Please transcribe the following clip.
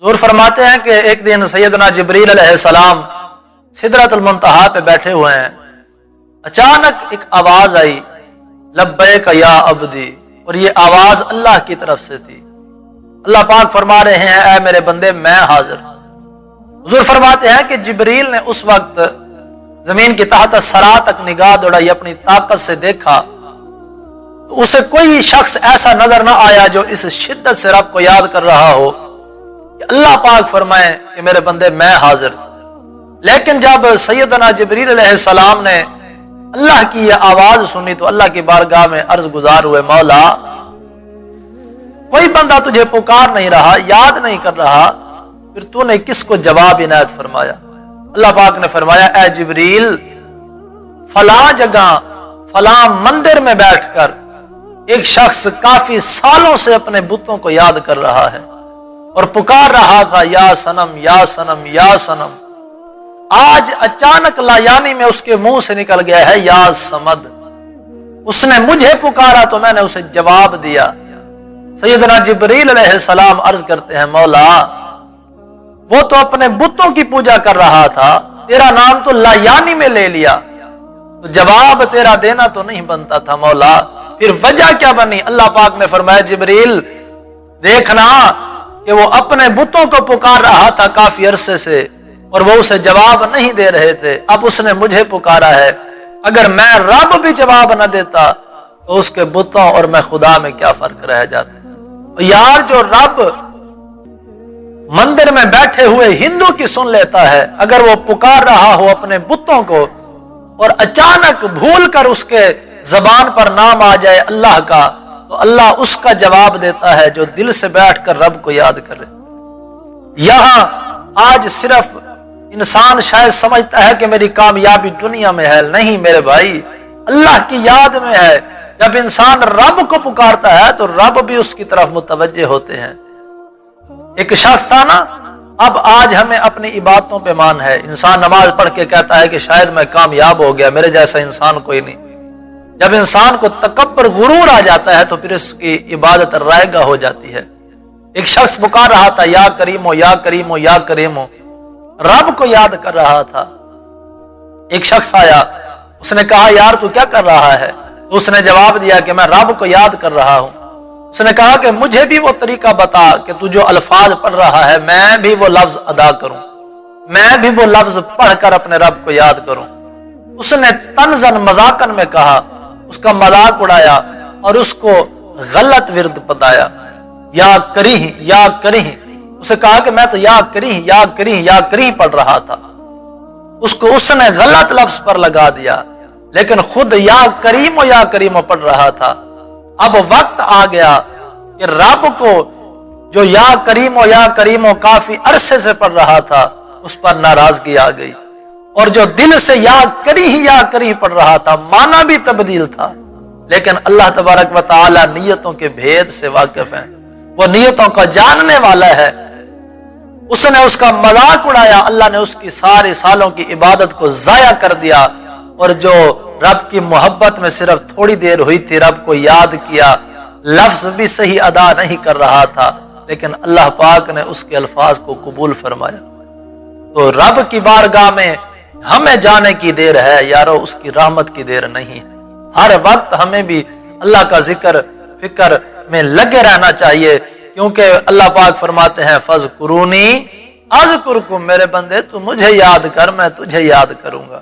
حضور فرماتے ہیں کہ ایک دن سیدنا جبریل علیہ السلام سدرۃ المنتہا پہ بیٹھے ہوئے ہیں، اچانک ایک آواز آئی، لبیک یا عبدی، اور یہ آواز اللہ کی طرف سے تھی۔ اللہ پاک فرما رہے ہیں اے میرے بندے میں حاضر۔ حضور فرماتے ہیں کہ جبریل نے اس وقت زمین کی تحت سرا تک نگاہ دوڑائی، اپنی طاقت سے دیکھا تو اسے کوئی شخص ایسا نظر نہ آیا جو اس شدت سے رب کو یاد کر رہا ہو کہ اللہ پاک فرمائے کہ میرے بندے میں حاضر۔ لیکن جب سیدنا جبریل علیہ السلام نے اللہ کی یہ آواز سنی تو اللہ کی بارگاہ میں عرض گزار ہوئے، مولا کوئی بندہ تجھے پکار نہیں رہا، یاد نہیں کر رہا، پھر تو نے کس کو جواب عنایت فرمایا؟ اللہ پاک نے فرمایا اے جبریل، فلاں جگہ فلاں مندر میں بیٹھ کر ایک شخص کافی سالوں سے اپنے بتوں کو یاد کر رہا ہے اور پکار رہا تھا یا صنم یا صنم یا صنم۔ آج اچانک لا یعنی میں اس کے منہ سے نکل گیا ہے یا صمد، اس نے مجھے پکارا تو میں نے اسے جواب دیا۔ سیدنا جبریل علیہ السلام عرض کرتے ہیں مولا وہ تو اپنے بتوں کی پوجا کر رہا تھا، تیرا نام تو لا یعنی میں لے لیا، تو جواب تیرا دینا تو نہیں بنتا تھا مولا، پھر وجہ کیا بنی؟ اللہ پاک نے فرمایا جبریل دیکھنا کہ وہ اپنے بتوں کو پکار رہا تھا کافی عرصے سے اور وہ اسے جواب نہیں دے رہے تھے، اب اس نے مجھے پکارا ہے، اگر میں رب بھی جواب نہ دیتا تو اس کے بتوں اور میں خدا میں کیا فرق رہ جاتا؟ یار جو رب مندر میں بیٹھے ہوئے ہندو کی سن لیتا ہے، اگر وہ پکار رہا ہو اپنے بتوں کو اور اچانک بھول کر اس کے زبان پر نام آ جائے اللہ کا، تو اللہ اس کا جواب دیتا ہے جو دل سے بیٹھ کر رب کو یاد کرے۔ یہاں آج صرف انسان شاید سمجھتا ہے کہ میری کامیابی دنیا میں ہے، نہیں میرے بھائی، اللہ کی یاد میں ہے۔ جب انسان رب کو پکارتا ہے تو رب بھی اس کی طرف متوجہ ہوتے ہیں۔ ایک شخص تھا نا، اب آج ہمیں اپنی عبادتوں پہ مان ہے، انسان نماز پڑھ کے کہتا ہے کہ شاید میں کامیاب ہو گیا، میرے جیسا انسان کوئی نہیں۔ جب انسان کو تکبر غرور آ جاتا ہے تو پھر اس کی عبادت رائگاں ہو جاتی ہے۔ ایک شخص پکار رہا تھا یا کریم یا کریم یا کریم، رب کو یاد کر رہا تھا۔ ایک شخص آیا، اس نے کہا یار تو کیا کر رہا ہے؟ تو اس نے جواب دیا کہ میں رب کو یاد کر رہا ہوں۔ اس نے کہا کہ مجھے بھی وہ طریقہ بتا کہ تو جو الفاظ پڑھ رہا ہے میں بھی وہ لفظ ادا کروں، میں بھی وہ لفظ پڑھ کر اپنے رب کو یاد کروں۔ اس نے طنزاً مذاقن میں کہا، اس کا مذاق اڑایا اور اس کو غلط ورد بتایا، یا کریہ یا کریہ۔ اسے کہا کہ میں تو یا کریہ یا کریہ یا کریہ پڑھ رہا تھا، اس کو اس نے غلط لفظ پر لگا دیا، لیکن خود یا کریم یا کریم پڑھ رہا تھا۔ اب وقت آ گیا کہ رب کو جو یا کریم کافی عرصے سے پڑھ رہا تھا اس پر ناراضگی آ گئی، اور جو دل سے یا کریہ پڑھ رہا تھا معنی بھی تبدیل تھا، لیکن اللہ تبارک و تعالی نیتوں کے بھید سے واقف ہیں، وہ نیتوں کو جاننے والا ہے۔ اس نے اس کا مذاق اڑایا، اللہ نے اس کی سارے سالوں کی عبادت کو ضائع کر دیا، اور جو رب کی محبت میں صرف تھوڑی دیر ہوئی تھی رب کو یاد کیا، لفظ بھی صحیح ادا نہیں کر رہا تھا، لیکن اللہ پاک نے اس کے الفاظ کو قبول فرمایا۔ تو رب کی بارگاہ میں ہمیں جانے کی دیر ہے یارو، اس کی رحمت کی دیر نہیں۔ ہر وقت ہمیں بھی اللہ کا ذکر فکر میں لگے رہنا چاہیے، کیونکہ اللہ پاک فرماتے ہیں فَاذْكُرُونِي أَذْكُرْكُمْ، میرے بندے تو مجھے یاد کر میں تجھے یاد کروں گا۔